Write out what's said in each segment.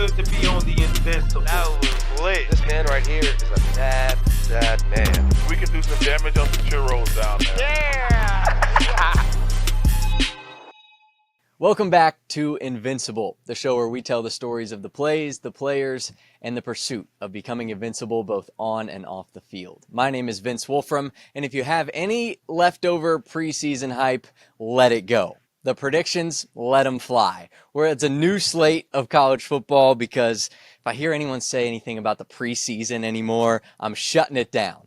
good to be on the Invincible. That was lit. This man right here is a bad man. We can do some damage on some churros down there. Yeah! Welcome back to Invincible, the show where we tell the stories of the plays, the players, and the pursuit of becoming invincible both on and off the field. My name is Vince Wolfram, and if you have any leftover preseason hype, let it go. The predictions, let them fly. It's a new slate of college football because if I hear anyone say anything about the preseason anymore, I'm shutting it down.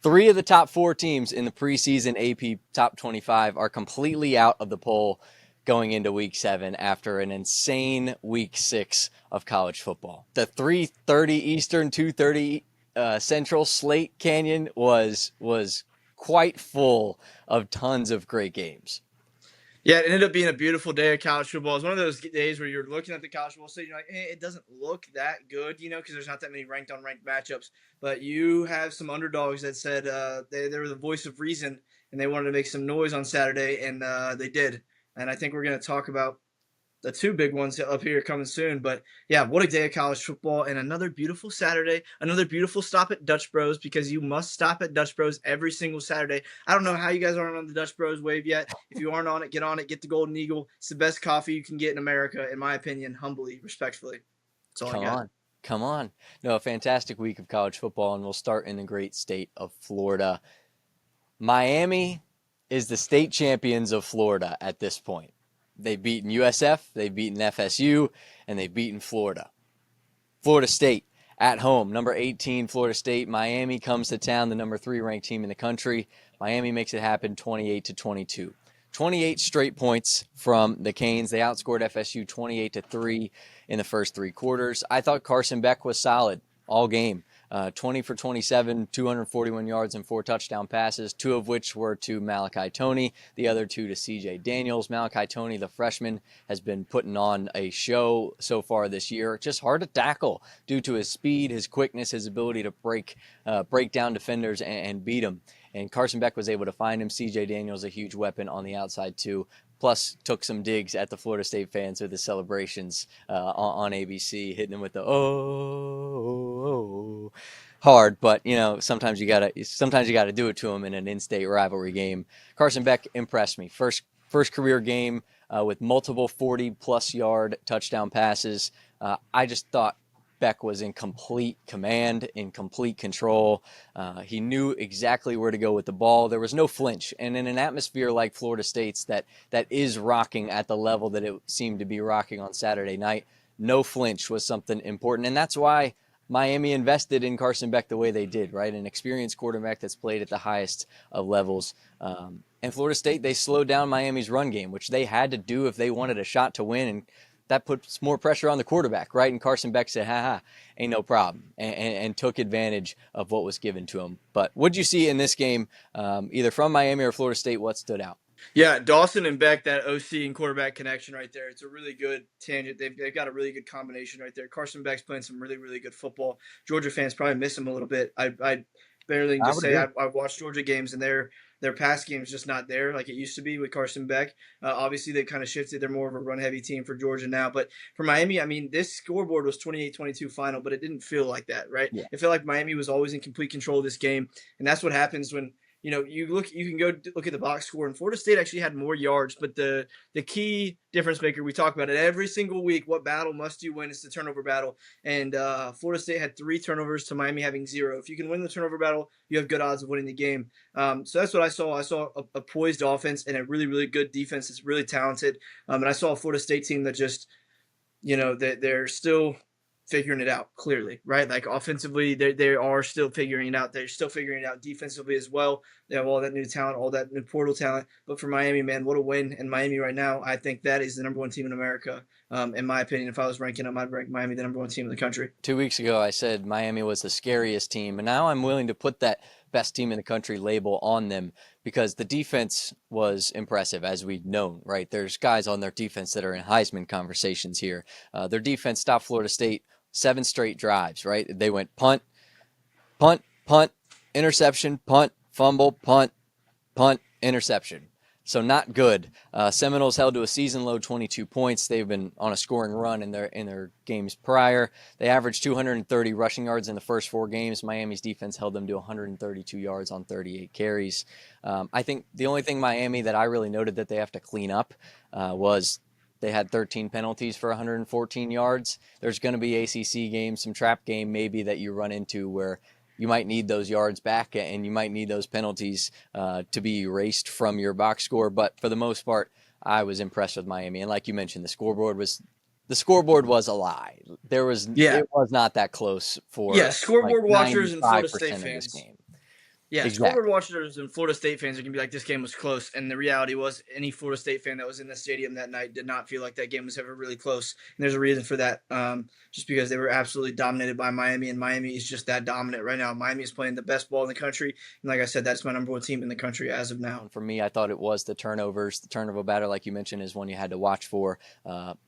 3 of the top 4 teams in the preseason AP Top 25 are completely out of the poll going into Week 7 after an insane Week 6 of college football. The 3:30 Eastern, 2:30 Central slate, Kanyen, was quite full of tons of great games. Yeah, it ended up being a beautiful day of college football. It's one of those days where you're looking at the college football slate, you're like, it doesn't look that good, because there's not that many ranked-on-ranked matchups. But you have some underdogs that said they were the voice of reason, and they wanted to make some noise on Saturday, and they did. And I think we're going to talk about the 2 big ones up here coming soon. But, yeah, what a day of college football, and another beautiful Saturday, another beautiful stop at Dutch Bros, because you must stop at Dutch Bros every single Saturday. I don't know how you guys aren't on the Dutch Bros wave yet. If you aren't on it, get the Golden Eagle. It's the best coffee you can get in America, in my opinion, humbly, respectfully. That's all I got. Come on. No, a fantastic week of college football, and we'll start in the great state of Florida. Miami is the state champions of Florida at this point. They've beaten USF, they've beaten FSU, and they've beaten Florida. Florida State at home, number 18, Florida State. Miami comes to town, the number 3 ranked team in the country. Miami makes it happen 28-22. 28 straight points from the Canes. They outscored FSU 28-3 in the first 3 quarters. I thought Carson Beck was solid all game. 20 for 27, 241 yards and 4 touchdown passes, 2 of which were to Malachi Toney, the other 2 to CJ Daniels. Malachi Toney, the freshman, has been putting on a show so far this year. Just hard to tackle due to his speed, his quickness, his ability to break down defenders and beat them. And Carson Beck was able to find him. CJ Daniels, a huge weapon on the outside too. Plus, took some digs at the Florida State fans with the celebrations on ABC, hitting them with the oh hard. But sometimes you gotta do it to them in an in-state rivalry game. Carson Beck impressed me. First career game with multiple 40-plus yard touchdown passes. I just thought Beck was in complete command, in complete control. He knew exactly where to go with the ball. There was no flinch. And in an atmosphere like Florida State's that is rocking at the level that it seemed to be rocking on Saturday night, no flinch was something important. And that's why Miami invested in Carson Beck the way they did, right? An experienced quarterback that's played at the highest of levels. And Florida State, they slowed down Miami's run game, which they had to do if they wanted a shot to win. And that puts more pressure on the quarterback, right? And Carson Beck said, ain't no problem, and took advantage of what was given to him. But what'd you see in this game, either from Miami or Florida State? What stood out? Yeah, Dawson and Beck, that OC and quarterback connection right there. It's a really good tangent. They've got a really good combination right there. Carson Beck's playing some really, really good football. Georgia fans probably miss him a little bit. I barely can just say I've watched Georgia games, and their pass game is just not there like it used to be with Carson Beck. Obviously, they've kind of shifted. They're more of a run-heavy team for Georgia now. But for Miami, I mean, this scoreboard was 28-22 final, but it didn't feel like that, right? Yeah. It felt like Miami was always in complete control of this game, and that's what happens when you can go look at the box score, and Florida State actually had more yards, but the key difference maker, we talk about it every single week, what battle must you win? It's the turnover battle, and Florida State had 3 turnovers to Miami having 0. If you can win the turnover battle, you have good odds of winning the game. So that's what I saw. I saw a poised offense and a really, really good defense that's really talented, and I saw a Florida State team that just, they're still figuring it out clearly, right? Like offensively, they are still figuring it out. They're still figuring it out defensively as well. They have all that new talent, all that new portal talent. But for Miami, man, what a win. And Miami right now, I think that is the number 1 team in America. In my opinion, if I was ranking them, I'd rank Miami the number 1 team in the country. 2 weeks ago, I said Miami was the scariest team. And now I'm willing to put that best team in the country label on them because the defense was impressive, as we've known, right? There's guys on their defense that are in Heisman conversations here. Their defense stopped Florida State 7 straight drives, right? They went punt, interception, punt, fumble, punt, interception. So not good. Seminoles held to a season low 22 points. They've been on a scoring run in their games prior. They averaged 230 rushing yards in the first 4 games. Miami's defense held them to 132 yards on 38 carries. I think the only thing Miami that I really noted that they have to clean up was they had 13 penalties for 114 yards. There's going to be ACC games, some trap game maybe that you run into where you might need those yards back and you might need those penalties to be erased from your box score. But for the most part, I was impressed with Miami. And like you mentioned, the scoreboard was a lie. It was not that close for scoreboard watchers and Florida 95% State of this fans. game. Yeah, Exactly. scoreboard watchers and Florida State fans are going to be like, this game was close. And the reality was any Florida State fan that was in the stadium that night did not feel like that game was ever really close. And there's a reason for that, just because they were absolutely dominated by Miami, and Miami is just that dominant right now. Miami is playing the best ball in the country. And like I said, that's my number 1 team in the country as of now. For me, I thought it was the turnovers. The turnover battle, like you mentioned, is one you had to watch for.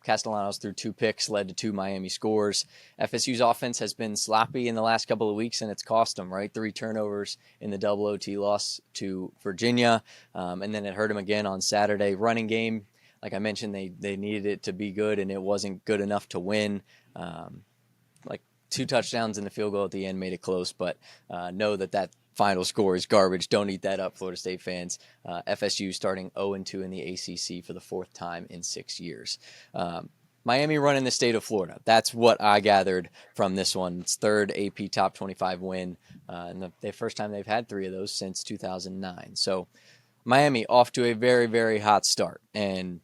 Castellanos threw 2 picks, led to 2 Miami scores. FSU's offense has been sloppy in the last couple of weeks, and it's cost them, right? 3 turnovers in the double OT loss to Virginia, and then it hurt them again on Saturday. Running game, like I mentioned, they needed it to be good, and it wasn't good enough to win. Like 2 touchdowns and the field goal at the end made it close, but know that final score is garbage. Don't eat that up, Florida State fans. FSU starting 0-2 in the ACC for the 4th time in 6 years. Miami running the state of Florida. That's what I gathered from this one. It's 3rd AP top 25 win, and the first time they've had 3 of those since 2009. So Miami off to a very, very hot start, and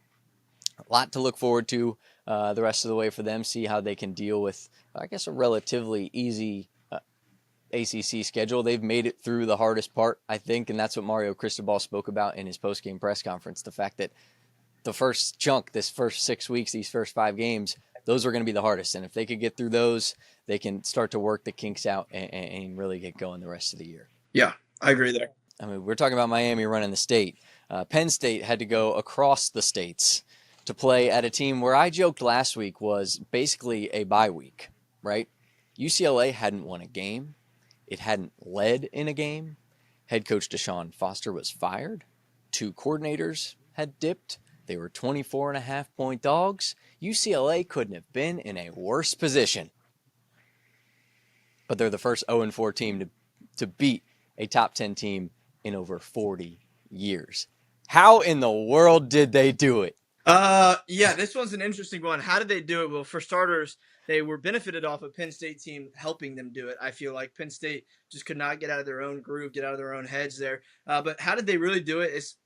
a lot to look forward to the rest of the way for them. See how they can deal with, I guess, a relatively easy ACC schedule. They've made it through the hardest part, I think, and that's what Mario Cristobal spoke about in his post-game press conference, the fact that the first chunk, this first 6 weeks, these first 5 games, those are going to be the hardest. And if they could get through those, they can start to work the kinks out and really get going the rest of the year. Yeah, I agree there. I mean, we're talking about Miami running the state. Penn State had to go across the states to play at a team where I joked last week was basically a bye week, right? UCLA hadn't won a game. It hadn't led in a game. Head coach Deshaun Foster was fired. 2 coordinators had dipped. They were 24.5-point dogs. UCLA couldn't have been in a worse position. But they're the first 0-4 team to beat a top 10 team in over 40 years. How in the world did they do it? Yeah, this one's an interesting one. How did they do it? Well, for starters, they were benefited off a Penn State team helping them do it. I feel like Penn State just could not get out of their own groove, get out of their own heads there. But how did they really do it? It's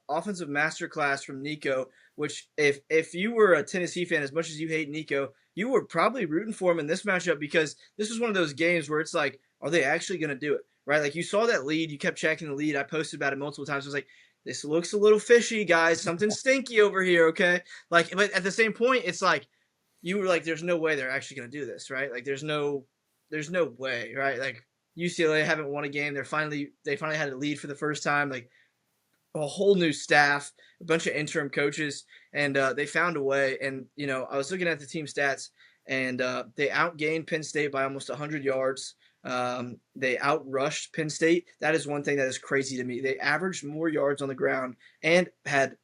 offensive masterclass from Nico, which if you were a Tennessee fan, as much as you hate Nico, you were probably rooting for him in this matchup, because this was one of those games where it's like, are they actually going to do it? Right? Like, you saw that lead, you kept checking the lead. I posted about it multiple times. I was like, this looks a little fishy, guys. Something stinky over here, okay? Like, but at the same point, it's like, you were like, there's no way they're actually going to do this, right? Like, there's no way, right? Like, UCLA haven't won a game. They finally had a lead for the first time. Like, a whole new staff, a bunch of interim coaches, and they found a way. And, you know, I was looking at the team stats, and they outgained Penn State by almost 100 yards. They outrushed Penn State. That is one thing that is crazy to me. They averaged more yards on the ground and had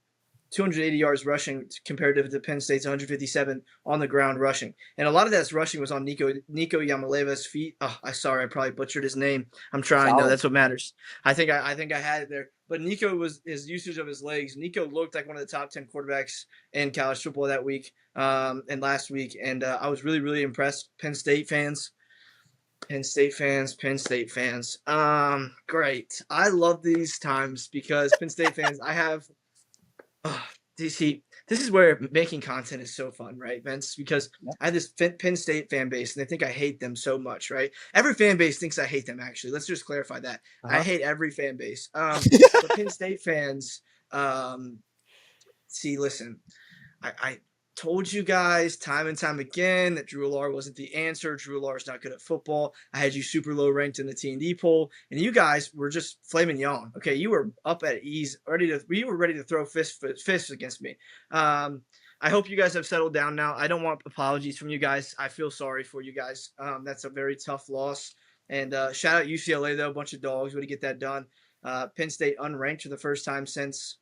280 yards rushing compared to Penn State's 157 on the ground rushing. And a lot of that rushing was on Nico Yamaleva's feet. Oh, I probably butchered his name. I'm trying. No, that's what matters. I think I had it there. But Nico was his usage of his legs. Nico looked like one of the top 10 quarterbacks in college football that week and last week. And I was really, really impressed. Penn State fans. Great. I love these times because Penn State fans, I have DC. This is where making content is so fun, right, Vince? Because I have this Penn State fan base, and they think I hate them so much, right? Every fan base thinks I hate them, actually. Let's just clarify that. I hate every fan base. But Penn State fans, listen, I told you guys time and time again that Drew Allar wasn't the answer. Drew Allar is not good at football. I had you super low ranked in the TND poll, and you guys were just flaming yawn. Okay, you were up at ease, we were ready to throw fists against me. I hope you guys have settled down now. I don't want apologies from you guys. I feel sorry for you guys. That's a very tough loss. And shout out UCLA, though, a bunch of dogs. Way to get that done. Penn State unranked for the first time since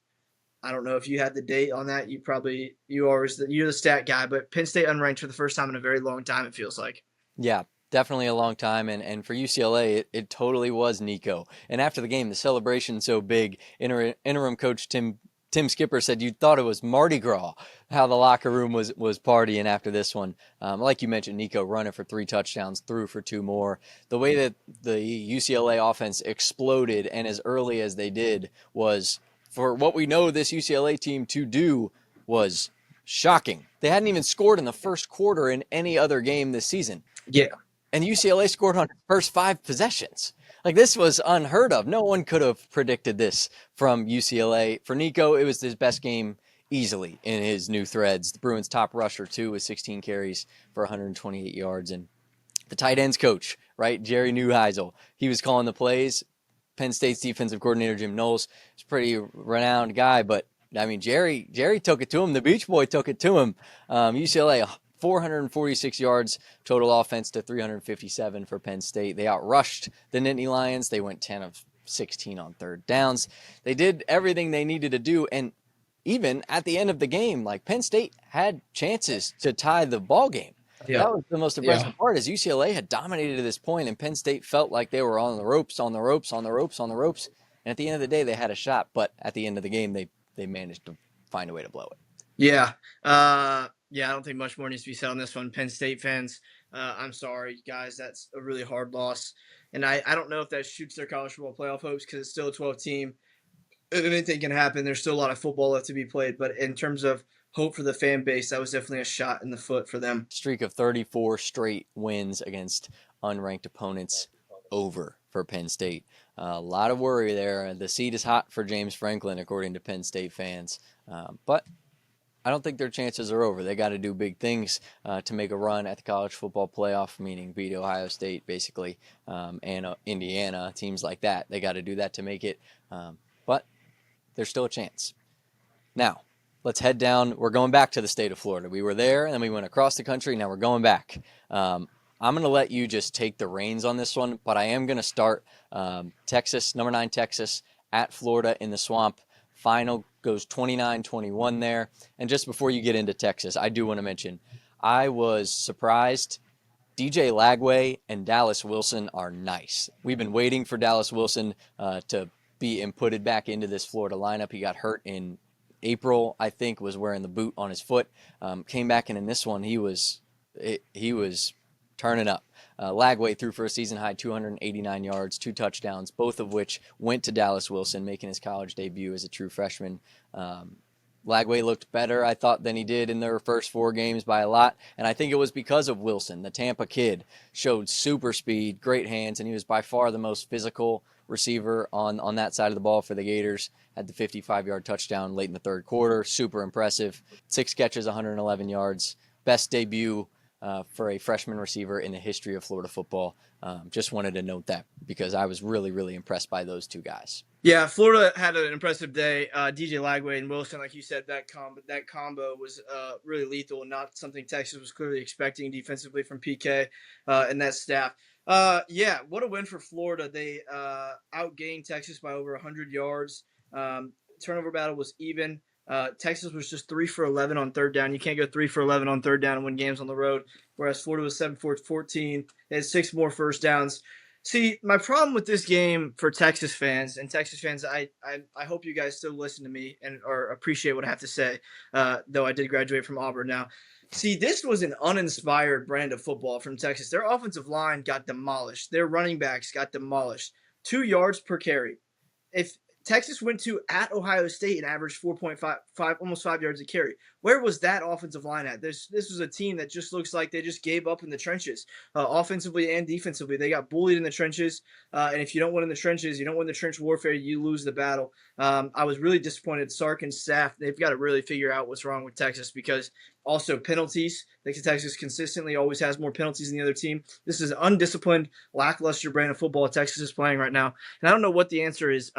I don't know if you had the date on that. You're the stat guy, but Penn State unranked for the first time in a very long time, it feels like. Yeah, definitely a long time. And for UCLA, it totally was Nico. And after the game, the celebration so big, interim coach Tim Skipper said you thought it was Mardi Gras, how the locker room was partying after this one. Like you mentioned, Nico running for 3 touchdowns, threw for 2 more. The way that the UCLA offense exploded and as early as they did was, for what we know this UCLA team to do, was shocking. They hadn't even scored in the first quarter in any other game this season. Yeah. And UCLA scored on the first 5 possessions. Like, this was unheard of. No one could have predicted this from UCLA. For Nico, it was his best game easily in his new threads. The Bruins' top rusher, too, with 16 carries for 128 yards. And the tight ends coach, right, Jerry Neuheisel, he was calling the plays. Penn State's defensive coordinator, Jim Knowles, is a pretty renowned guy. But, I mean, Jerry took it to him. The Beach Boy took it to him. UCLA, 446 yards total offense to 357 for Penn State. They outrushed the Nittany Lions. They went 10 of 16 on third downs. They did everything they needed to do. And even at the end of the game, like, Penn State had chances to tie the ball game. Yeah. That was the most impressive part, is UCLA had dominated to this point, and Penn State felt like they were on the ropes. And at the end of the day, they had a shot. But at the end of the game, they managed to find a way to blow it. Yeah. I don't think much more needs to be said on this one. Penn State fans, I'm sorry, guys. That's a really hard loss. And I don't know if that shoots their college football playoff hopes, because it's still a 12 team. Anything can happen. There's still a lot of football left to be played. But in terms of hope for the fan base, that was definitely a shot in the foot for them. Streak of 34 straight wins against unranked opponents over for Penn State. A lot of worry there. The seat is hot for James Franklin, according to Penn State fans. But I don't think their chances are over. They got to do big things to make a run at the college football playoff, meaning beat Ohio State, basically, and Indiana, teams like that. They got to do that to make it. But there's still a chance. Now, let's head down. We're going back to the state of Florida. We were there, and then we went across the country. Now we're going back. I'm going to let you just take the reins on this one, but I am going to start Texas, number 9 Texas, at Florida in the Swamp. Final goes 29-21 there. And just before you get into Texas, I do want to mention, I was surprised. DJ Lagway and Dallas Wilson are nice. We've been waiting for Dallas Wilson to be inputted back into this Florida lineup. He got hurt in April, I think, was wearing the boot on his foot. Came back, and in this one, he was turning up. Lagway threw for a season-high 289 yards, 2 touchdowns, both of which went to Dallas Wilson, making his college debut as a true freshman. Lagway looked better, I thought, than he did in their first 4 games by a lot, and I think it was because of Wilson. The Tampa kid showed super speed, great hands, and he was by far the most physical receiver on that side of the ball for the Gators. Had the 55-yard touchdown late in the third quarter. Super impressive. 6 catches, 111 yards. Best debut for a freshman receiver in the history of Florida football. Just wanted to note that because I was really, really impressed by those 2 guys. Yeah, Florida had an impressive day. DJ Lagway and Wilson, like you said, that combo was really lethal and not something Texas was clearly expecting defensively from PK and that staff. What a win for Florida. They outgained Texas by over 100 yards. Turnover battle was even. Texas was just 3 for 11 on third down. You can't go 3 for 11 on third down and win games on the road, whereas Florida was 7 for 14. They had 6 more first downs. See, my problem with this game for Texas fans, I hope you guys still listen to me or appreciate what I have to say, though I did graduate from Auburn now. See, this was an uninspired brand of football from Texas. Their offensive line got demolished. Their running backs got demolished. 2 yards per carry. If Texas went to at Ohio State and averaged 4.5, almost 5 yards a carry. Where was that offensive line at? This was a team that just looks like they just gave up in the trenches, offensively and defensively. They got bullied in the trenches, and if you don't win in the trenches, you don't win the trench warfare, you lose the battle. I was really disappointed. Sark and staff, they've got to really figure out what's wrong with Texas because Also, penalties. I think Texas consistently always has more penalties than the other team. This is an undisciplined, lackluster brand of football Texas is playing right now. And I don't know what the answer is.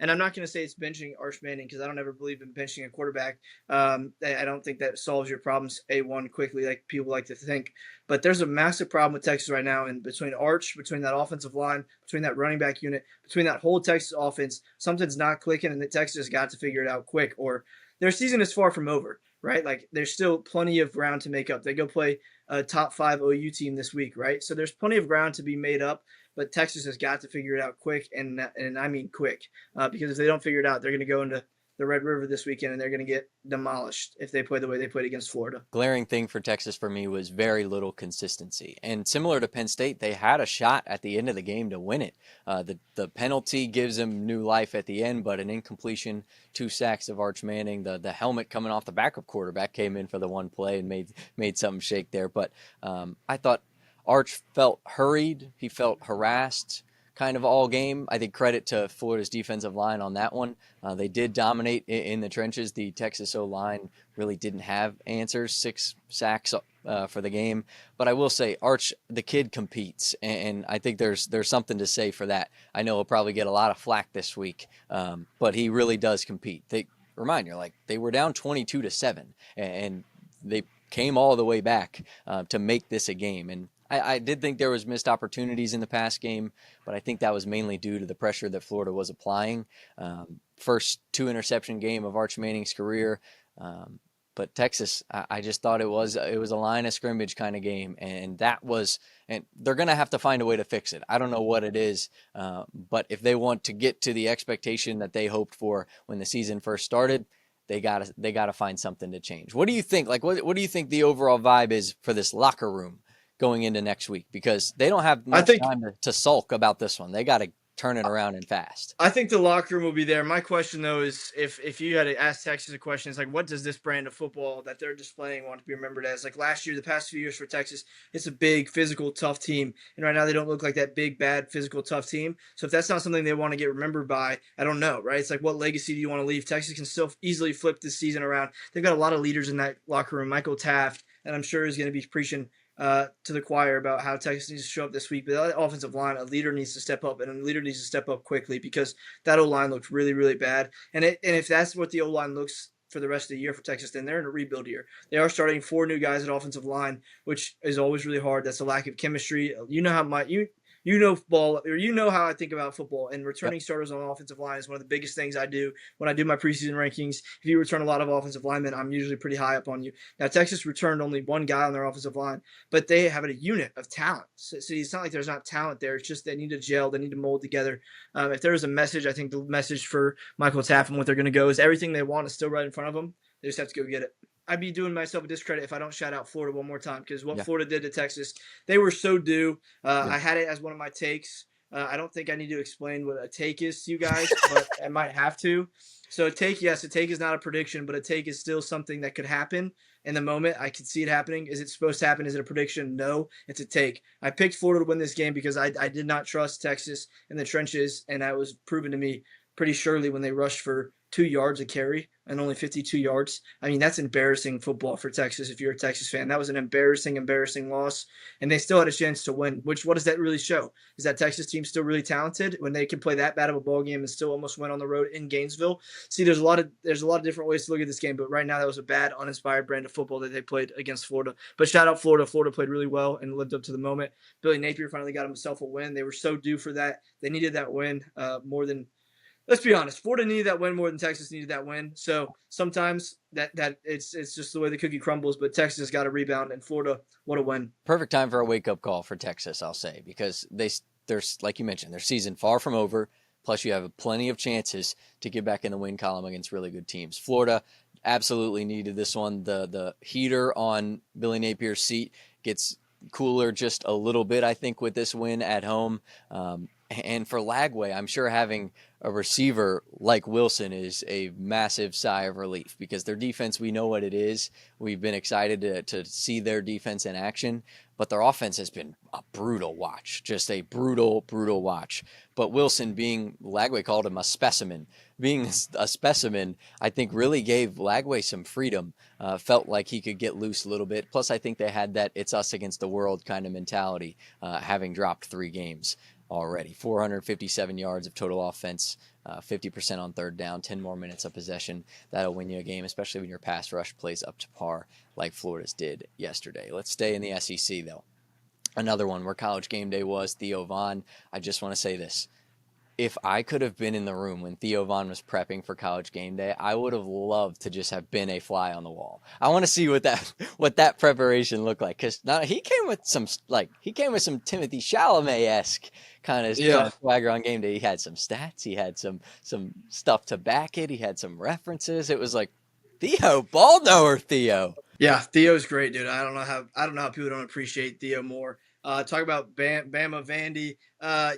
And I'm not going to say it's benching Arch Manning because I don't ever believe in benching a quarterback. I don't think that solves your problems A1 quickly like people like to think. But there's a massive problem with Texas right now. And between Arch, between that offensive line, between that running back unit, between that whole Texas offense, something's not clicking and Texas has got to figure it out quick or their season is far from over, right? Like there's still plenty of ground to make up. They go play a top 5 OU team this week, right? So there's plenty of ground to be made up. But Texas has got to figure it out quick, and I mean quick, because if they don't figure it out, they're going to go into the Red River this weekend, and they're going to get demolished if they play the way they played against Florida. Glaring thing for Texas for me was very little consistency. And similar to Penn State, they had a shot at the end of the game to win it. The penalty gives them new life at the end, but an incompletion, 2 sacks of Arch Manning, the helmet coming off the backup quarterback came in for the one play and made something shake there. But I thought Arch felt hurried. He felt harassed kind of all game. I think credit to Florida's defensive line on that one. They did dominate in the trenches. The Texas O-line really didn't have answers, 6 sacks for the game. But I will say, Arch, the kid competes, and I think there's something to say for that. I know he'll probably get a lot of flack this week, but he really does compete. Remind you, like, they were down 22-7, and they came all the way back to make this a game. And I did think there was missed opportunities in the pass game, but I think that was mainly due to the pressure that Florida was applying. First 2-interception game of Arch Manning's career. But Texas, I just thought it was a line of scrimmage kind of game, and they're going to have to find a way to fix it. I don't know what it is, but if they want to get to the expectation that they hoped for when the season first started, they gotta find something to change. What do you think? Like, what do you think the overall vibe is for this locker room going into next week? Because they don't have much time to sulk about this one. They got to turn it around and fast. I think the locker room will be there. My question, though, is if you had to ask Texas a question, it's like, what does this brand of football that they're displaying want to be remembered as? Like last year, the past few years for Texas, it's a big, physical, tough team. And right now, they don't look like that big, bad, physical, tough team. So if that's not something they want to get remembered by, I don't know, right? It's like, what legacy do you want to leave? Texas can still easily flip this season around. They've got a lot of leaders in that locker room. Michael Taft, and I'm sure is going to be preaching to the choir about how Texas needs to show up this week. But that offensive line, a leader needs to step up, and a leader needs to step up quickly because that O-line looked really, really bad. And if that's what the O-line looks for the rest of the year for Texas, then they're in a rebuild year. They are starting 4 new guys at offensive line, which is always really hard. That's a lack of chemistry. You know how you know ball, or you know how I think about football, and returning starters on offensive line is one of the biggest things I do when I do my preseason rankings. If you return a lot of offensive linemen, I'm usually pretty high up on you. Now, Texas returned only 1 guy on their offensive line, but they have a unit of talent. So it's not like there's not talent there. It's just they need to gel. They need to mold together. If there is a message, I think the message for Michael Taft and what they're going to go is everything they want is still right in front of them. They just have to go get it. I'd be doing myself a discredit if I don't shout out Florida one more time, because what Florida did to Texas, they were so due. I had it as one of my takes. I don't think I need to explain what a take is to you guys, but I might have to. So a take, yes, a take is not a prediction, but a take is still something that could happen in the moment. I could see it happening. Is it supposed to happen? Is it a prediction? No, it's a take. I picked Florida to win this game because I did not trust Texas in the trenches, and that was proven to me pretty surely when they rushed for 2 yards a carry and only 52 yards. I mean, that's embarrassing football for Texas if you're a Texas fan. That was an embarrassing loss, and they still had a chance to win, which what does that really show? Is that Texas team still really talented when they can play that bad of a ball game and still almost win on the road in Gainesville? See, there's a lot of different ways to look at this game, but right now that was a bad, uninspired brand of football that they played against Florida. But shout out Florida. Florida played really well and lived up to the moment. Billy Napier finally got himself a win. They were so due for that. They needed that win more than – let's be honest. Florida needed that win more than Texas needed that win. So sometimes that it's just the way the cookie crumbles. But Texas has got to rebound, and Florida, what a win! Perfect time for a wake-up call for Texas, I'll say, because there's like you mentioned, their season far from over. Plus, you have plenty of chances to get back in the win column against really good teams. Florida absolutely needed this one. The heater on Billy Napier's seat gets cooler just a little bit, I think, with this win at home. And for Lagway, I'm sure having a receiver like Wilson is a massive sigh of relief, because their defense, we know what it is. We've been excited to see their defense in action, but their offense has been a brutal watch, just a brutal watch. But Wilson, being, Lagway called him a specimen, being a specimen, I think really gave Lagway some freedom. Felt like he could get loose a little bit. Plus, I think they had that it's us against the world kind of mentality, having dropped 3 games already. 457 yards of total offense, 50% on third down, 10 more minutes of possession. That'll win you a game, especially when your pass rush plays up to par like Florida's did yesterday. Let's stay in the SEC, though. Another one where College Game Day was Theo Vaughn. I just want to say this. If I could have been in the room when Theo Vaughn was prepping for College Game Day, I would have loved to just have been a fly on the wall. I want to see what that preparation looked like, because he came with some Timothy Chalamet-esque kind of swagger on game day. He had some stats, he had some stuff to back it, he had some references. It was like, Theo, ball knower Theo. Yeah, Theo's great, dude. I don't know how people don't appreciate Theo more. Talk about Bama Vandy.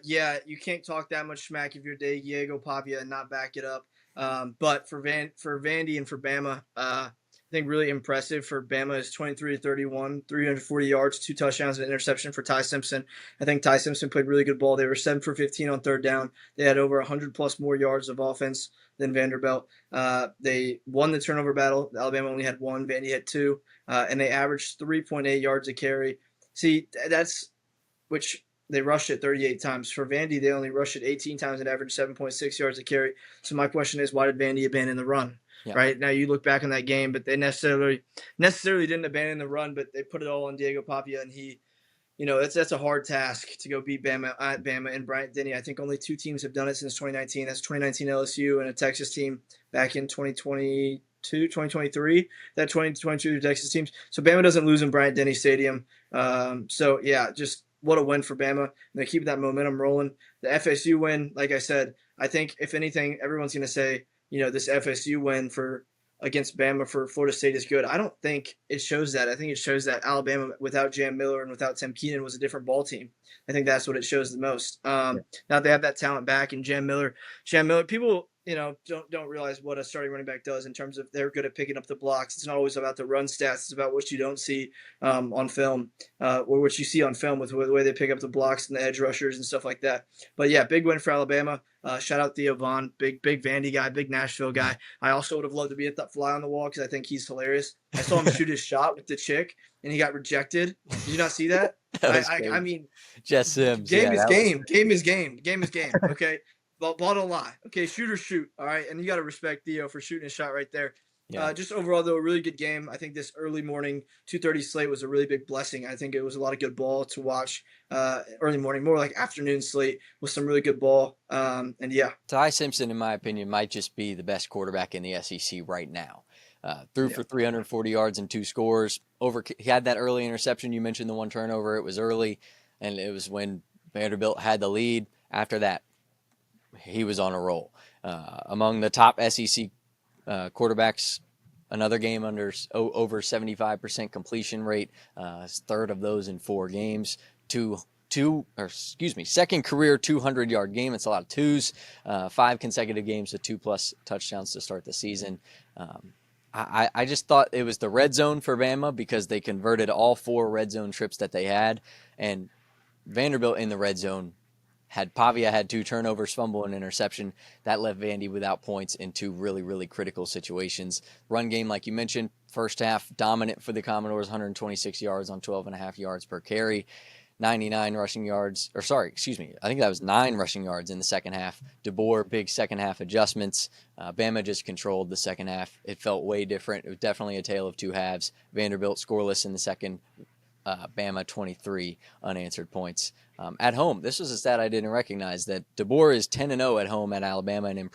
Yeah, you can't talk that much smack if you're Diego Pavia and not back it up. But for Vandy and for Bama, I think really impressive for Bama is 23-31, 340 yards, 2 touchdowns, and an interception for Ty Simpson. I think Ty Simpson played really good ball. They were 7 for 15 on third down. They had over 100+ more yards of offense than Vanderbilt. They won the turnover battle. Alabama only had 1, Vandy had 2, and they averaged 3.8 yards a carry. See, that's which they rushed it 38 times. For Vandy, they only rushed it 18 times and averaged 7.6 yards a carry. So my question is, why did Vandy abandon the run? Yeah. Right now, you look back on that game, but they necessarily didn't abandon the run, but they put it all on Diego Pavia, and he, that's a hard task to go beat Bama at Bama and Bryant-Denny. I think only 2 teams have done it since 2019. That's 2019 LSU and a Texas team back in 2023, that 2022 Texas teams. So Bama doesn't lose in Bryant-Denny Stadium. So yeah, just what a win for Bama. And they keep that momentum rolling. The FSU win, like I said, I think if anything, everyone's going to say, this FSU win against Bama for Florida State is good. I don't think it shows that. I think it shows that Alabama without Jam Miller and without Tim Keenan was a different ball team. I think that's what it shows the most. Now they have that talent back, and Jam Miller, people, don't realize what a starting running back does in terms of they're good at picking up the blocks. It's not always about the run stats. It's about what you don't see on film, or what you see on film with the way they pick up the blocks and the edge rushers and stuff like that. But yeah, big win for Alabama. Shout out Theo Vaughn, big Vandy guy, big Nashville guy. I also would have loved to be at that fly on the wall because I think he's hilarious. I saw him shoot his shot with the chick, and he got rejected. Did you not see that? I mean, Jess Sims. Game is game. Game is game. Game is game. Okay. Ball don't lie. Okay, shoot or shoot. All right, and you got to respect Theo for shooting a shot right there. Yeah. Just overall, though, a really good game. I think this early morning 2:30 slate was a really big blessing. I think it was a lot of good ball to watch early morning, more like afternoon slate with some really good ball. And yeah. Ty Simpson, in my opinion, might just be the best quarterback in the SEC right now. Threw for 340 yards and 2 scores. He had that early interception. You mentioned the 1 turnover. It was early, and it was when Vanderbilt had the lead. After that, he was on a roll. Among the top SEC quarterbacks, another game under over 75% completion rate, third of those in 4 games. Second career 200-yard game. It's a lot of 2s. 5 consecutive games with 2+ touchdowns to start the season. I just thought it was the red zone for Bama because they converted all 4 red zone trips that they had, and Vanderbilt in the red zone Pavia had 2 turnovers, fumble, and interception. That left Vandy without points in 2 really, really critical situations. Run game, like you mentioned, first half dominant for the Commodores, 126 yards on 12.5 yards per carry, 99 rushing yards, I think that was 9 rushing yards in the second half. DeBoer, big second half adjustments. Bama just controlled the second half. It felt way different. It was definitely a tale of 2 halves. Vanderbilt scoreless in the second. Bama 23 unanswered points. At home, this was a stat I didn't recognize, that DeBoer is 10-0 at home at Alabama and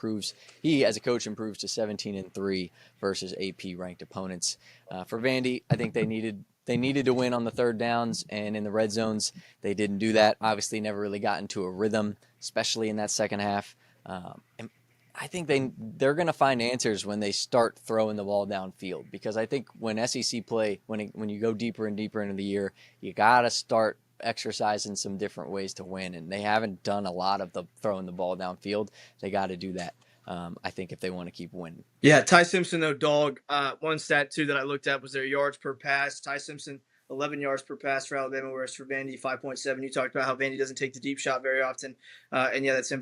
he as a coach improves to 17-3 versus AP ranked opponents. For Vandy, I think they needed to win on the third downs, and in the red zones they didn't do that. Obviously never really got into a rhythm, especially in that second half. And I think they're going to find answers when they start throwing the ball downfield, because I think when SEC play, when you go deeper and deeper into the year, you got to start exercising some different ways to win, and they haven't done a lot of the throwing the ball downfield. They got to do that, I think, if they want to keep winning. Yeah, Ty Simpson, though, dog. One stat, too, that I looked at was their yards per pass. Ty Simpson, 11 yards per pass for Alabama, whereas for Vandy, 5.7. You talked about how Vandy doesn't take the deep shot very often. And, yeah, that's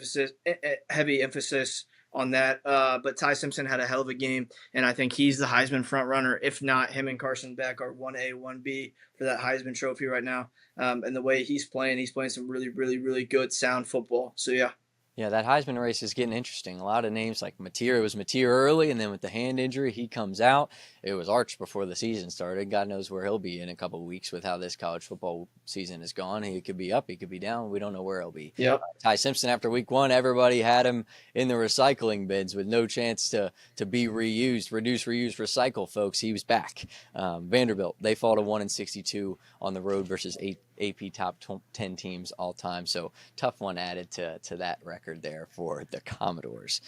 heavy emphasis on that. But Ty Simpson had a hell of a game, and I think he's the Heisman front runner. If not, him and Carson Beck are 1A, 1B for that Heisman trophy right now. And the way he's playing some really, really, really good, sound football. So, yeah. Yeah, that Heisman race is getting interesting. A lot of names like Mateer. It was Mateer early, and then with the hand injury, he comes out. It was Arch before the season started. God knows where he'll be in a couple of weeks with how this college football season is gone. He could be up, he could be down. We don't know where he'll be. Yep. Ty Simpson, after week 1, everybody had him in the recycling bins with no chance to be reused. Reduce, reuse, recycle, folks. He was back. Vanderbilt, they fall to 1-62 on the road versus AP top 10 teams all time. So tough one added to that record there for the Commodores.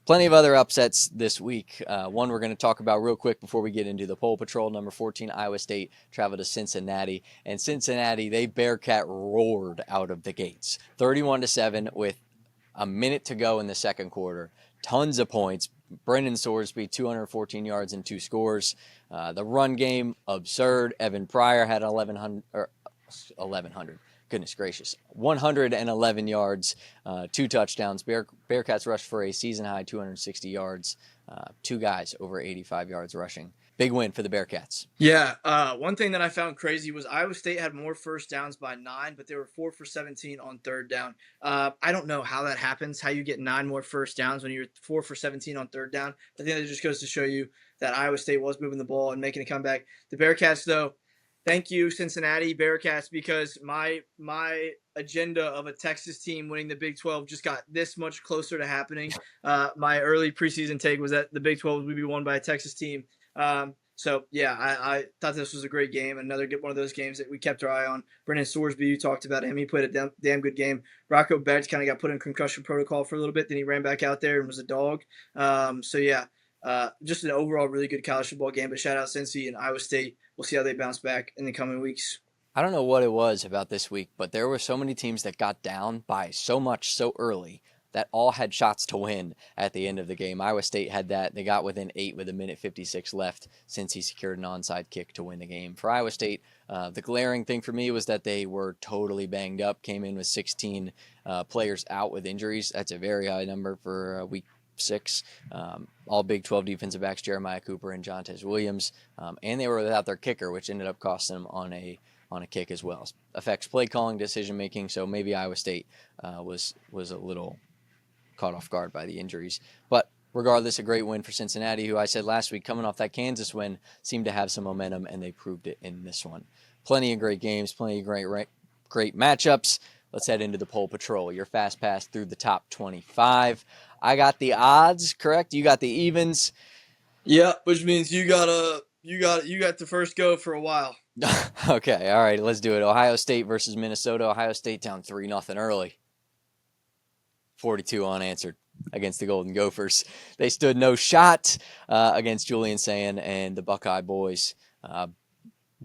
Plenty of other upsets this week. One we're going to talk about real quick before we get into the poll patrol. Number 14, Iowa State traveled to Cincinnati. And Cincinnati, they Bearcat roared out of the gates. 31-7 with a minute to go in the second quarter. Tons of points. Brendan Sorsby, 214 yards and 2 scores. The run game, absurd. Evan Pryor had 1,100. Goodness gracious. 111 yards, 2 touchdowns. Bearcats rushed for a season-high 260 yards. 2 guys over 85 yards rushing. Big win for the Bearcats. Yeah, one thing that I found crazy was Iowa State had more first downs by 9, but they were 4 for 17 on third down. I don't know how that happens, how you get 9 more first downs when you're 4 for 17 on third down. I think that just goes to show you that Iowa State was moving the ball and making a comeback. The Bearcats, though, thank you, Cincinnati Bearcats, because my agenda of a Texas team winning the Big 12 just got this much closer to happening. My early preseason take was that the Big 12 would be won by a Texas team. So, yeah, I thought this was a great game. Another one of those games that we kept our eye on. Brendan Sorsby, you talked about him. He played a damn good game. Rocco Beck kind of got put in concussion protocol for a little bit. Then he ran back out there and was a dog. So, yeah, just an overall really good college football game. But shout out Cincy and Iowa State. We'll see how they bounce back in the coming weeks. I don't know what it was about this week, but there were so many teams that got down by so much so early that all had shots to win at the end of the game. Iowa State had that. They got within 8 with 1:56 left since he secured an onside kick to win the game. For Iowa State, the glaring thing for me was that they were totally banged up, came in with 16 players out with injuries. That's a very high number for week 6. All Big 12 defensive backs, Jeremiah Cooper and Jontez Williams. And they were without their kicker, which ended up costing them on a kick as well. Affects play calling, decision making, so maybe Iowa State was a little caught off guard by the injuries. But regardless, a great win for Cincinnati, who I said last week, coming off that Kansas win, seemed to have some momentum, and they proved it in this one. Plenty of great games, plenty of great matchups. Let's head into the poll patrol. Your fast pass through the top 25. I got the odds, correct? You got the evens. Yeah, which means you got the first go for a while. Okay, all right, let's do it. Ohio State versus Minnesota. Ohio State down 3-0 early. 42 unanswered against the Golden Gophers. They stood no shot against Julian Sand and the Buckeye boys.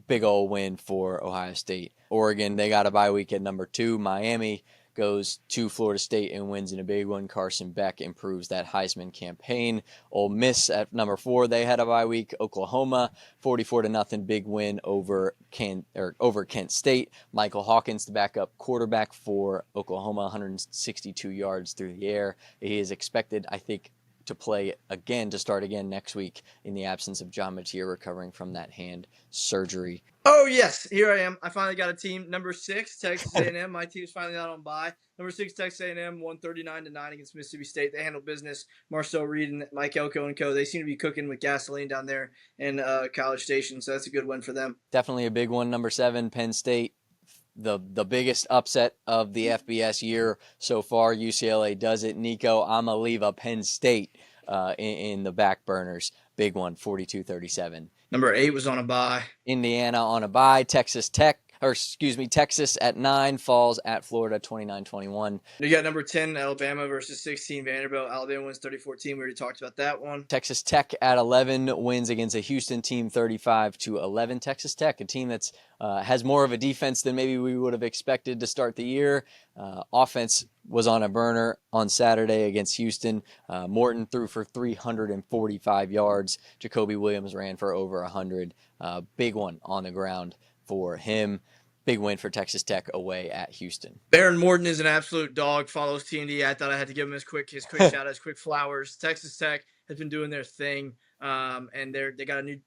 Big old win for Ohio State. Oregon, they got a bye week at number 2. Miami goes to Florida State and wins in a big one. Carson Beck improves that Heisman campaign. Ole Miss at number 4, they had a bye week. Oklahoma, 44-0 big win over Kent State. Michael Hawkins, the backup quarterback for Oklahoma, 162 yards through the air. He is expected, I think, to start again next week in the absence of John Mateer recovering from that hand surgery. Oh, yes. Here I am. I finally got a team. Number 6, Texas A&M. My team's finally out on bye. Number 6, Texas A&M, won 39-9 against Mississippi State. They handled business. Marcel Reed and Mike Elko and co. They seem to be cooking with gasoline down there in College Station, so that's a good win for them. Definitely a big one. Number 7, Penn State. The biggest upset of the FBS year so far. UCLA does it. Nico, I'm going to leave a Penn State in the back burners. Big one, 42-37. Number 8 was on a bye. Indiana on a bye. Texas Texas at 9 falls at Florida 29-21. You got number 10 Alabama versus 16 Vanderbilt. Alabama wins 30-14. We already talked about that one. Texas Tech at 11 wins against a Houston team 35-11. Texas Tech, a team that's has more of a defense than maybe we would have expected to start the year. Offense was on a burner on Saturday against Houston. Morton threw for 345 yards. Jacoby Williams ran for over 100. Big one on the ground for him. Big win for Texas Tech away at Houston. Baron Morton is an absolute dog. Follows TND. I thought I had to give him his quick shout out, his quick flowers. Texas Tech has been doing their thing, and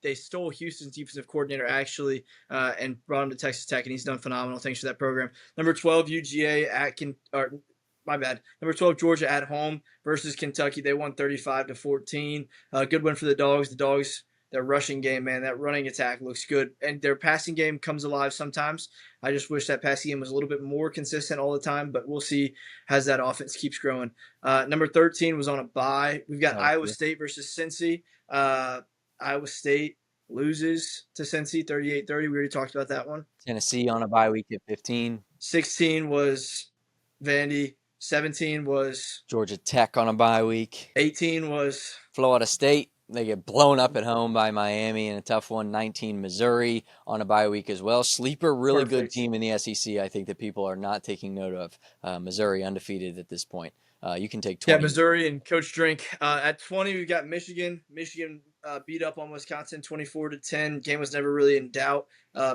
they stole Houston's defensive coordinator actually, and brought him to Texas Tech, and he's done phenomenal. Thanks for that program. Number 12 UGA Number 12 Georgia at home versus Kentucky. They won 35-14. Good win for the Dogs. The Dogs. Their rushing game, man, that running attack looks good. And their passing game comes alive sometimes. I just wish that passing game was a little bit more consistent all the time, but we'll see as that offense keeps growing. Number 13 was on a bye. We've got Iowa State versus Cincy. Iowa State loses to Cincy 38-30. We already talked about that one. Tennessee on a bye week at 15. 16 was Vandy. 17 was Georgia Tech on a bye week. 18 was Florida State. They get blown up at home by Miami in a tough one. 19 Missouri on a bye week as well. Sleeper, really good team in the SEC. I think that people are not taking note of. Missouri undefeated at this point. You can take 20. Yeah, Missouri and Coach Drink. At 20, we've got Michigan. Michigan beat up on Wisconsin 24-10. Game was never really in doubt.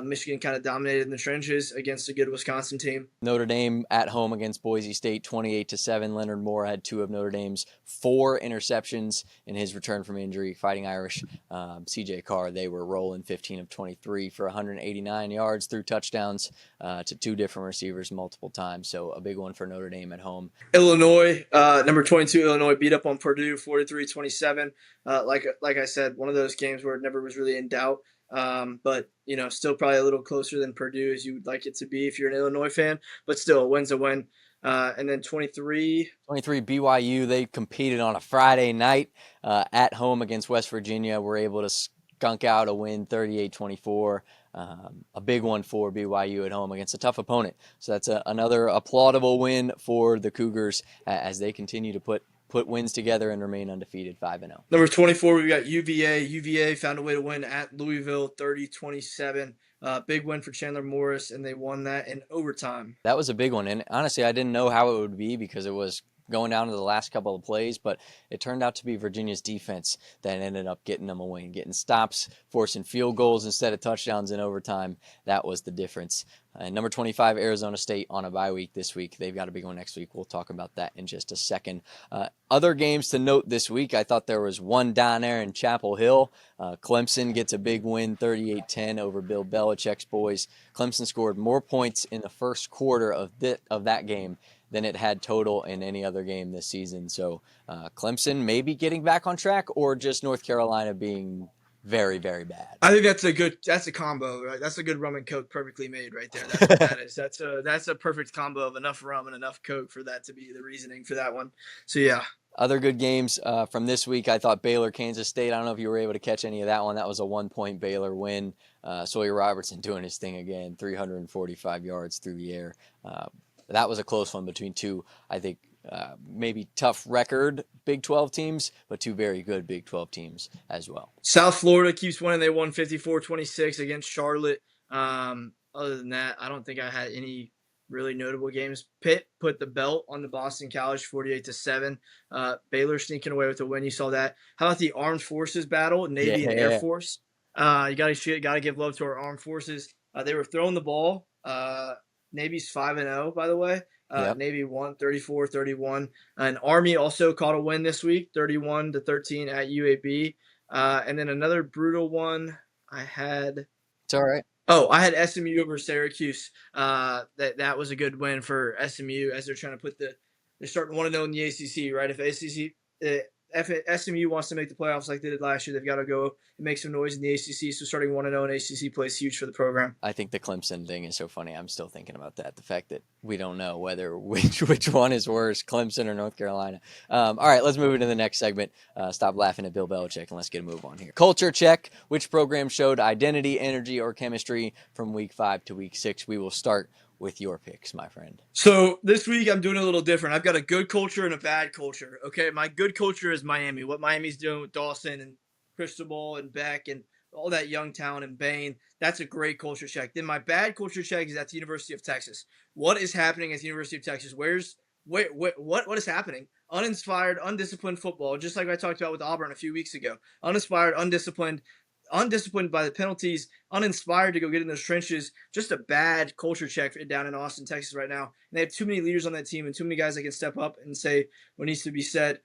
Michigan kind of dominated in the trenches against a good Wisconsin team. Notre Dame at home against Boise State 28-7. Leonard Moore had 2 of Notre Dame's 4 interceptions in his return from injury. Fighting Irish, CJ Carr, they were rolling 15 of 23 for 189 yards, threw touchdowns to 2 different receivers multiple times. So a big one for Notre Dame at home. Illinois, number 22, Illinois beat up on Purdue 43-27. Like I said, one of those games where it never was really in doubt. But still probably a little closer than Purdue as you would like it to be if you're an Illinois fan, but still a win's a win. And then 23 BYU, they competed on a Friday night at home against West Virginia, were able to skunk out a win 38-24. A big one for BYU at home against a tough opponent. So that's another applaudable win for the Cougars as they continue to put wins together and remain undefeated 5-0. Number 24, we've got UVA. UVA found a way to win at Louisville 30-27. Big win for Chandler Morris, and they won that in overtime. That was a big one, and honestly, I didn't know how it would be because it was going down to the last couple of plays, but it turned out to be Virginia's defense that ended up getting them a win, getting stops, forcing field goals instead of touchdowns in overtime. That was the difference. Number 25, Arizona State on a bye week this week. They've got a big one next week. We'll talk about that in just a second. Other games to note this week, I thought there was one down there in Chapel Hill. Clemson gets a big win, 38-10 over Bill Belichick's boys. Clemson scored more points in the first quarter of that game than it had total in any other game this season. So Clemson maybe getting back on track, or just North Carolina being very, very bad. I think that's a combo, right? That's a good rum and Coke perfectly made right there. That's what that is. That's a perfect combo of enough rum and enough Coke for that to be the reasoning for that one. So yeah. Other good games from this week, I thought Baylor, Kansas State. I don't know if you were able to catch any of that one. That was a 1-point Baylor win. Sawyer Robertson doing his thing again, 345 yards through the air. That was a close one between two, I think, maybe tough record Big 12 teams, but 2 very good Big 12 teams as well. South Florida keeps winning. They won 54-26 against Charlotte. Other than that, I don't think I had any really notable games. Pitt put the belt on the Boston College 48-7. Baylor sneaking away with the win. You saw that. How about the Armed Forces battle, Navy and Air Force? You got to give love to our Armed Forces. They were throwing the ball. Navy's 5-0, by the way. Yep. Navy won 34-31. And Army also caught a win this week, 31-13 at UAB. And then another brutal one I had. It's all right. Oh, I had SMU over Syracuse. That was a good win for SMU as they're trying to they're starting 1-0 in the ACC, right? If SMU wants to make the playoffs like they did last year, they've got to go and make some noise in the ACC. So starting 1-0 in ACC play is huge for the program. I think the Clemson thing is so funny. I'm still thinking about that. The fact that we don't know which one is worse, Clemson or North Carolina. All right, let's move into the next segment. Stop laughing at Bill Belichick and let's get a move on here. Culture check. Which program showed identity, energy, or chemistry from week 5 to week 6? We will start with your picks, my friend. So this week I'm doing a little different. I've got a good culture and a bad culture. Okay, my good culture is Miami. What Miami's doing with Dawson and Cristobal and Beck and all that young talent and Bain, that's a great culture check. Then my bad culture check is at the University of Texas. What is happening at the University of Texas? What is happening? Uninspired, undisciplined football, just like I talked about with Auburn a few weeks ago. Uninspired, undisciplined by the penalties, uninspired to go get in those trenches. Just a bad culture check down in Austin, Texas right now. And they have too many leaders on that team and too many guys that can step up and say what needs to be said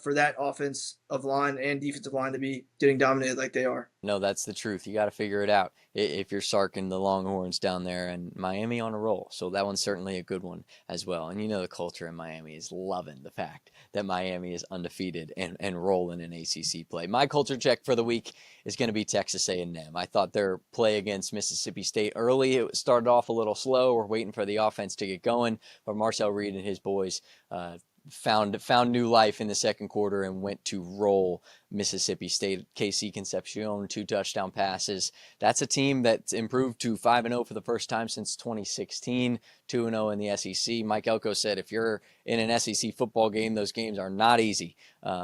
for that offensive line and defensive line to be getting dominated like they are. No, that's the truth. You got to figure it out if you're Sark and the Longhorns down there, and Miami on a roll. So that one's certainly a good one as well. And the culture in Miami is loving the fact that Miami is undefeated and rolling in ACC play. My culture check for the week is going to be Texas A&M. I thought their play against Mississippi State early, it started off a little slow. We're waiting for the offense to get going, but Marcel Reed and his boys found new life in the second quarter and went to roll Mississippi State. KC Concepcion, 2 touchdown passes. That's a team that's improved to 5-0 for the first time since 2016, 2-0 in the SEC. Mike Elko said if you're in an SEC football game, those games are not easy.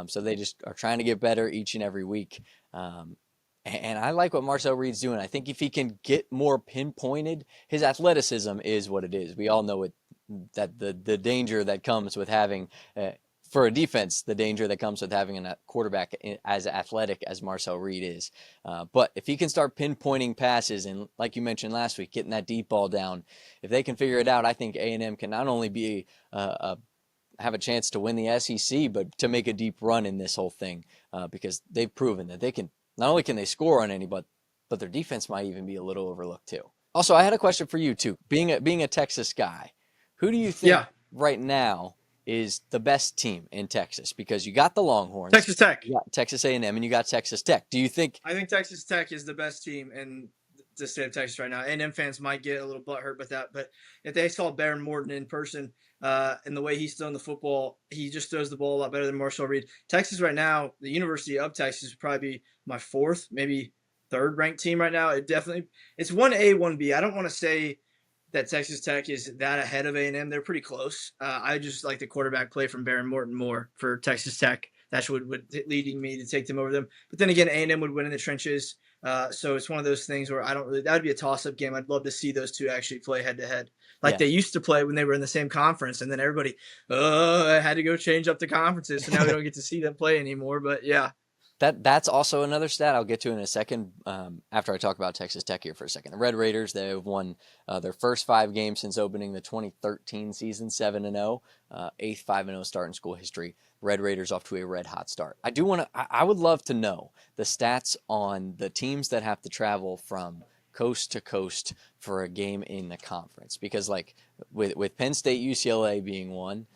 So they just are trying to get better each and every week. And I like what Marcel Reed's doing. I think if he can get more pinpointed, his athleticism is what it is. We all know it, that the danger that comes with having, for a defense, the danger that comes with having a quarterback as athletic as Marcel Reed is. But if he can start pinpointing passes and, like you mentioned last week, getting that deep ball down, if they can figure it out, I think A&M can not only be have a chance to win the SEC, but to make a deep run in this whole thing because they've proven that they can. Not only can they score on anybody, but their defense might even be a little overlooked too. Also, I had a question for you too. Being a Texas guy, who do you think right now is the best team in Texas? Because you got the Longhorns, Texas Tech, you got Texas A&M, and you got Texas Tech. Do you think? I think Texas Tech is the best team in the state of Texas right now. A&M fans might get a little butthurt with that, but if they saw Baron Morton in person and the way he's throwing the football, he just throws the ball a lot better than Marcel Reed. Texas right now, the University of Texas would probably be my 4th, maybe 3rd ranked team right now. It's 1A, 1B. I don't want to say that Texas Tech is that ahead of A&M. They're pretty close. I just like the quarterback play from Baron Morton more for Texas Tech. That's what would leading me to take them over them. But then again, A&M would win in the trenches. So it's one of those things where that would be a toss-up game. I'd love to see those two actually play head-to-head. Like they used to play when they were in the same conference, and then everybody had to go change up the conferences. So now we don't get to see them play anymore. But yeah. That's also another stat I'll get to in a second after I talk about Texas Tech here for a second. The Red Raiders, they have won their first 5 games since opening the 2013 season, 7-0, 8th 5-0 start in school history. Red Raiders off to a red-hot start. I would love to know the stats on the teams that have to travel from coast to coast for a game in the conference, because like with Penn State, UCLA being one,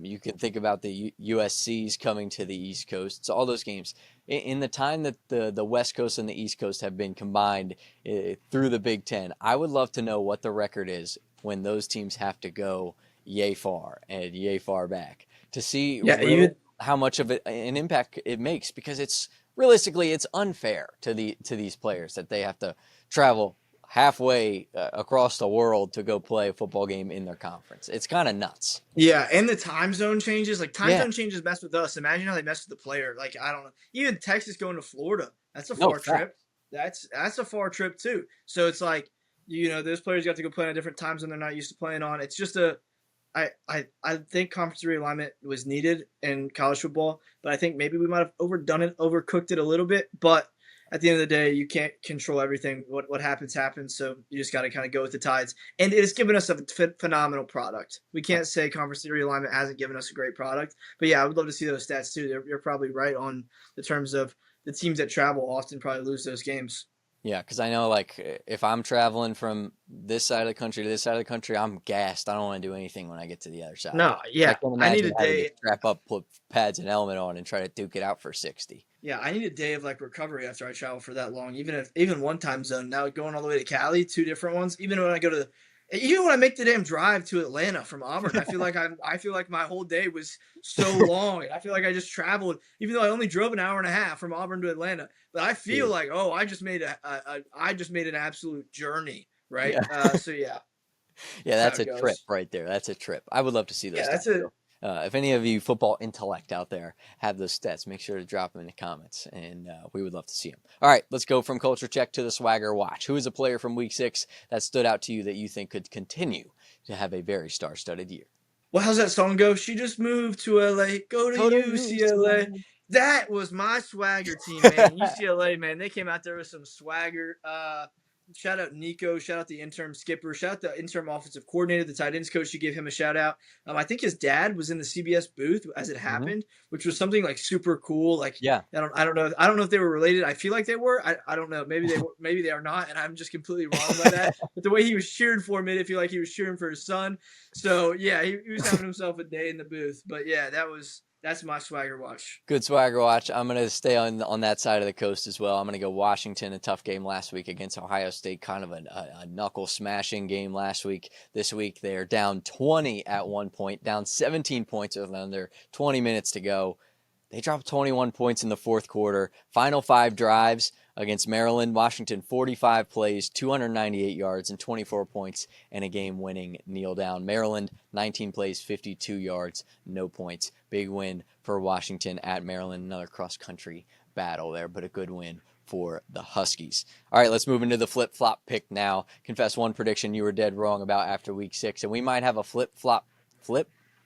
you can think about the USCs coming to the East Coast. So all those games in the time that the West Coast and the East Coast have been combined through the Big Ten, I would love to know what the record is when those teams have to go yay far and yay far back to see how much of an impact it makes, because it's realistically it's unfair to these players that they have to travel halfway across the world to go play a football game in their conference. It's kind of nuts. Yeah, and the time zone changes. Like zone changes mess with us. Imagine how they mess with the player. Like, I don't know. Even Texas going to Florida, that's a far trip. That's a far trip too. So it's like, those players got to go play on a different time zone they're not used to playing on. It's just I think conference realignment was needed in college football, but I think maybe we might have overdone it, overcooked it a little bit. But at the end of the day, you can't control everything. What happens. So you just got to kind of go with the tides. And it has given us a phenomenal product. We can't say conference realignment hasn't given us a great product. But yeah, I would love to see those stats too. You're probably right on the terms of the teams that travel often probably lose those games. Yeah, because I know, like, if I'm traveling from this side of the country to this side of the country, I'm gassed. I don't want to do anything when I get to the other side. No, I yeah, can't I need imagine a having to day. strap up, put pads and helmet on, and try to duke it out for 60. Yeah, I need a day of like recovery after I travel for that long. Even one time zone. Now going all the way to Cali, two different ones. Even when I make the damn drive to Atlanta from Auburn, I feel like my whole day was so long. And I feel like I just traveled, even though I only drove an hour and a half from Auburn to Atlanta. But I feel Yeah. like, oh, I just made an absolute journey, right? Yeah. So yeah, Yeah, that's how that's it a trip goes. right there. That's a trip. I would love to see Yeah, those that's stats. it. So, if any of you football intellect out there have those stats, make sure to drop them in the comments, and we would love to see them. All right, let's go from culture check to the swagger watch. Who is a player from Week 6 that stood out to you that you think could continue to have a very star-studded year? Well, how's that song go? She just moved to LA. Go to UCLA. That was my swagger team, man. UCLA, man. They came out there with some swagger. Shout out Nico. Shout out the interim skipper. Shout out the interim offensive coordinator, the tight ends coach. You give him a shout out. I think his dad was in the CBS booth as it Mhm. happened, which was something like super cool. Like Yeah. I don't know. I don't know if they were related. I feel like they were. I don't know. Maybe they were. Maybe they are not. And I'm just completely wrong about that. But the way he was cheering for me, I feel like he was cheering for his son. So yeah, he was having himself a day in the booth. But yeah, that's my swagger watch. Good swagger watch. I'm going to stay on that side of the coast as well. I'm going to go Washington, a tough game last week against Ohio State, kind of a knuckle smashing game last week. This week they are down 20 at one point, down 17 points with under 20 minutes to go. They dropped 21 points in the fourth quarter. Final 5 drives against Maryland. Washington 45 plays, 298 yards, and 24 points, and a game-winning kneel down. Maryland 19 plays, 52 yards, no points. Big win for Washington at Maryland. Another cross-country battle there, but a good win for the Huskies. All right, let's move into the flip-flop pick now. Confess one prediction you were dead wrong about after week 6, and we might have a flip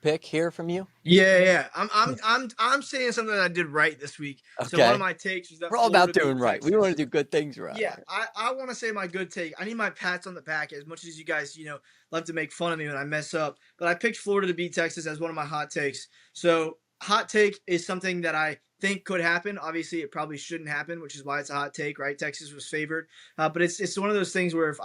pick here from you. Yeah. I'm saying something that I did right this week. So one Okay. of my takes was that We're all about Florida doing beat right. We Texas. want to do good things right. Yeah, I want to say my good take. I need my pats on the back as much as you guys, love to make fun of me when I mess up. But I picked Florida to beat Texas as one of my hot takes. So hot take is something that I think could happen. Obviously, it probably shouldn't happen, which is why it's a hot take, right? Texas was favored. But it's one of those things where if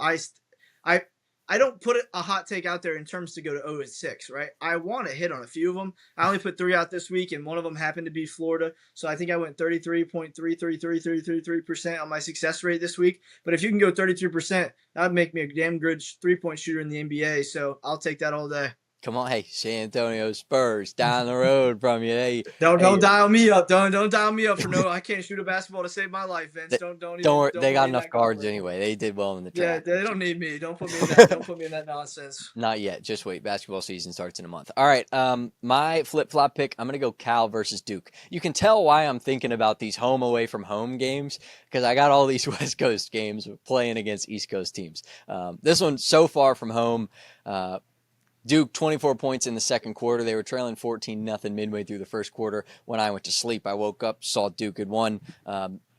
I don't put a hot take out there in terms to go to 0-6, right? I want to hit on a few of them. I only put 3 out this week, and one of them happened to be Florida. So I think I went 33.33333% on my success rate this week. But if you can go 33%, that would make me a damn good 3-point shooter in the NBA. So I'll take that all day. Come on, hey, San Antonio Spurs down the road from you. Hey, Don't dial me up. Don't dial me up for no. I can't shoot a basketball to save my life, Vince. Don't worry. They got enough guards anyway. They did well in the Yeah, draft. they don't need me. Don't put me in that. Don't put me in that nonsense. Not yet. Just wait. Basketball season starts in a month. All right. My flip-flop pick, I'm going to go Cal versus Duke. You can tell why I'm thinking about these home away from home games because I got all these West Coast games playing against East Coast teams. This one so far from home. Duke, 24 points in the second quarter. They were trailing 14-0 midway through the first quarter. When I went to sleep, I woke up, saw Duke had won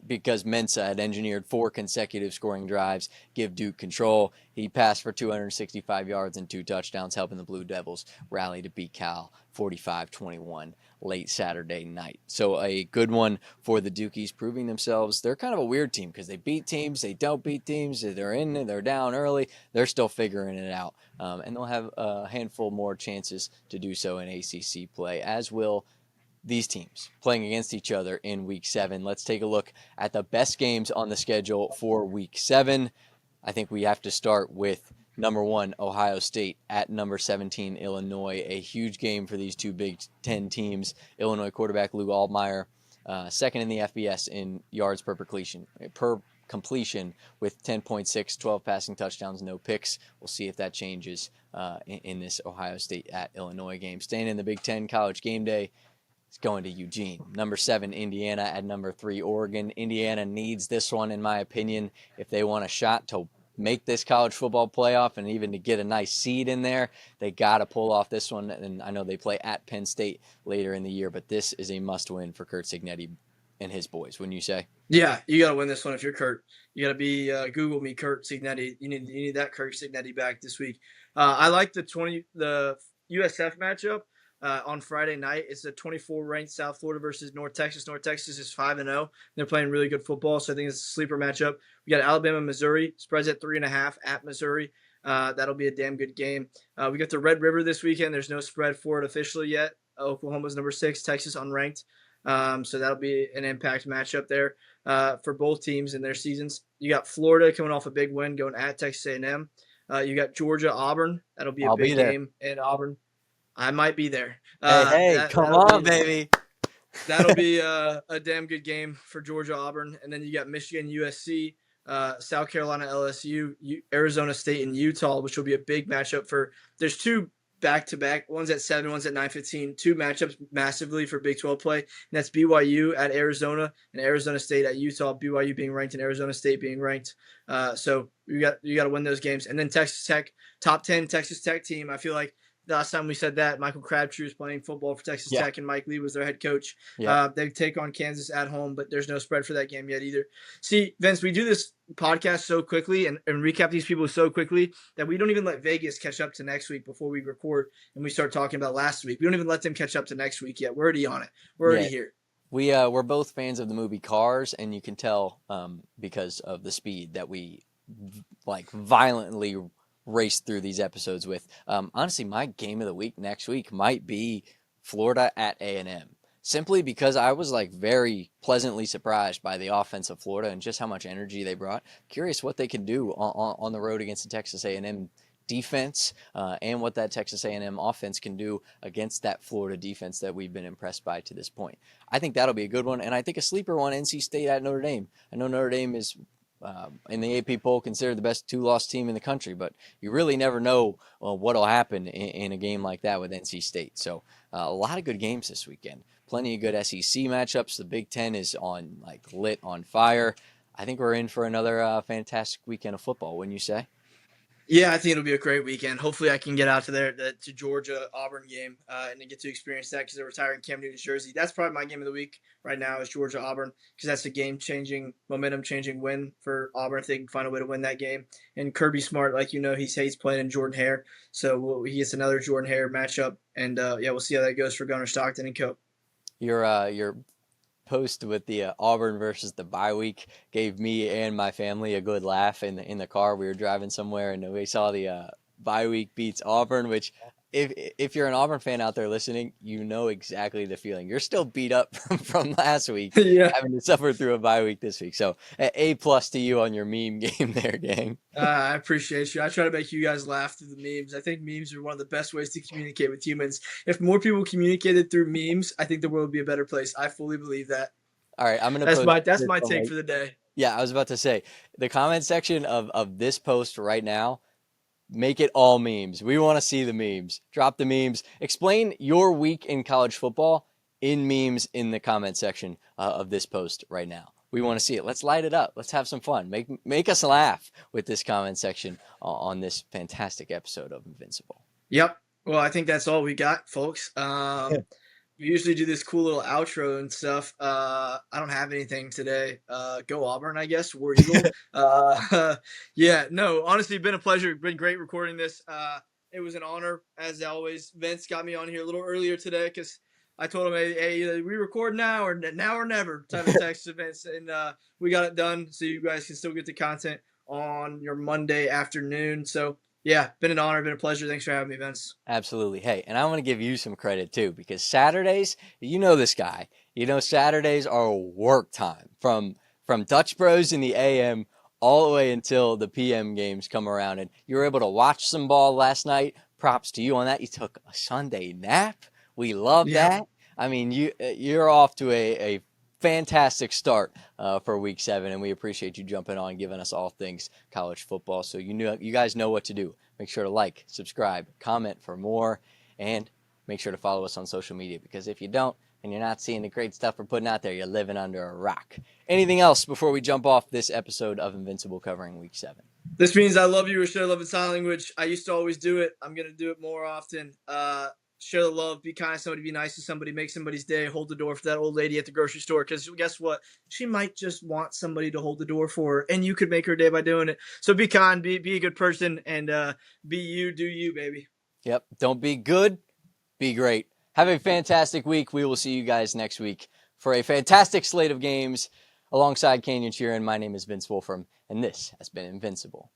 because Mensah had engineered 4 consecutive scoring drives, give Duke control. He passed for 265 yards and 2 touchdowns, helping the Blue Devils rally to beat Cal 45-21 late Saturday night. So a good one for the Dukies, proving themselves. They're kind of a weird team because they beat teams, they don't beat teams, they're in, they're down early. They're still figuring it out. And they'll have a handful more chances to do so in ACC play, as will these teams playing against each other in Week 7. Let's take a look at the best games on the schedule for Week 7. I think we have to start with number 1, Ohio State at number 17, Illinois. A huge game for these two Big Ten teams. Illinois quarterback Lou Altmaier, second in the FBS in yards per completion with 10.6, 12 passing touchdowns, no picks. We'll see if that changes in this Ohio State at Illinois game. Staying in the Big Ten College game day, it's going to Eugene. Number 7, Indiana at number 3, Oregon. Indiana needs this one, in my opinion, if they want a shot to make this college football playoff and even to get a nice seed in there. They got to pull off this one. And I know they play at Penn State later in the year, but this is a must-win for Curt Cignetti and his boys, wouldn't you say? Yeah, you got to win this one if you're Curt. You got to be Google me Curt Cignetti. You need that Curt Cignetti back this week. I like the USF matchup on Friday night. It's a 24 ranked South Florida versus North Texas. North Texas is 5-0. They're playing really good football, so I think it's a sleeper matchup. We got Alabama, Missouri. Spreads at 3.5 at Missouri. That'll be a damn good game. We got the Red River this weekend. There's no spread for it officially yet. Oklahoma's number 6, Texas unranked. So that'll be an impact matchup there for both teams in their seasons. You got Florida coming off a big win going at Texas A&M. You got Georgia, Auburn. That'll be a big game in Auburn. I might be there. Come on, baby. That'll be a damn good game for Georgia, Auburn. And then you got Michigan, USC, South Carolina, LSU, Arizona State, and Utah, which will be a big matchup for – there's 2 back-to-back. One's at 7, one's at 9:15. 2 matchups massively for Big 12 play. And that's BYU at Arizona and Arizona State at Utah. BYU being ranked and Arizona State being ranked. So you got to win those games. And then Texas Tech, top 10 Texas Tech team. I feel like the last time we said that, Michael Crabtree was playing football for Texas Tech and Mike Lee was their head coach. They take on Kansas at home, but there's no spread for that game yet either. See, Vince, we do this podcast so quickly and recap these people so quickly that we don't even let Vegas catch up to next week before we record and we start talking about last week. We don't even let them catch up to next week yet. We're already on it. We're already here. We're both fans of the movie Cars, and you can tell because of the speed that we violently race through these episodes with. Honestly, my game of the week next week might be Florida at A&M, simply because I was very pleasantly surprised by the offense of Florida and just how much energy they brought. Curious what they can do on the road against the Texas A&M defense and what that Texas A&M offense can do against that Florida defense that we've been impressed by to this point. I think that'll be a good one, and I think a sleeper one, NC State at Notre Dame. I know Notre Dame is in the AP poll considered the best 2-loss team in the country, but you really never know what'll happen in a game like that with NC State. So a lot of good games this weekend. Plenty of good SEC matchups. The Big Ten is lit on fire. I think we're in for another fantastic weekend of football, wouldn't you say? Yeah, I think it'll be a great weekend. Hopefully I can get out to Georgia Auburn game and get to experience that because they're retiring Cam Newton's jersey. That's probably my game of the week right now is Georgia Auburn because that's a game-changing, momentum-changing win for Auburn if they can find a way to win that game. And Kirby Smart, he's playing in Jordan Hare. So he gets another Jordan Hare matchup. And, we'll see how that goes for Gunnar Stockton and co. Your post with the Auburn versus the bye week gave me and my family a good laugh in the car. We were driving somewhere and we saw the bye week beats Auburn, which if you're an Auburn fan out there listening, you know exactly the feeling. You're still beat up from last week, having to suffer through a bye week this week. So A+ to you on your meme game there, gang. I appreciate you. I try to make you guys laugh through the memes. I think memes are one of the best ways to communicate with humans. If more people communicated through memes, I think the world would be a better place. I fully believe that. All right, I'm gonna. That's my take for the day. Yeah, I was about to say the comment section of this post right now. Make it all memes. We want to see the memes. Drop the memes. Explain your week in college football in memes in the comment section of this post right now. We want to see it. Let's light it up. Let's have some fun. Make us laugh with this comment section on this fantastic episode of Invincible. Yep. Well, I think that's all we got, folks. We usually do this cool little outro and stuff. I don't have anything today. Go Auburn, I guess. War Eagle. Honestly, been a pleasure. Been great recording this. It was an honor, as always. Vince got me on here a little earlier today because I told him, hey, we record now or never type of text to Vince. And we got it done so you guys can still get the content on your Monday afternoon. So, yeah, been an honor, been a pleasure. Thanks for having me, Vince. Absolutely. Hey, and I want to give you some credit too, because Saturdays, you know this guy. Saturdays are work time from Dutch Bros in the AM all the way until the PM games come around. And you were able to watch some ball last night. Props to you on that. You took a Sunday nap. We love that. I mean, you're off to a fantastic start for week 7, and we appreciate you jumping on, giving us all things college football. So you guys know what to do. Make sure to like, subscribe, comment for more, and make sure to follow us on social media, because if you don't and you're not seeing the great stuff we're putting out there, you're living under a rock. Anything else before we jump off this episode of Invincible covering week 7? This means I love you or share love in sign language. I used to always do it. I'm going to do it more often. Share the love, be kind to somebody, be nice to somebody, make somebody's day, hold the door for that old lady at the grocery store. Because guess what? She might just want somebody to hold the door for her, and you could make her day by doing it. So be kind, be a good person, and be you, do you, baby. Yep. Don't be good, be great. Have a fantastic week. We will see you guys next week for a fantastic slate of games alongside Kanyen Sheerin. My name is Vince Wolfram, and this has been Invincible.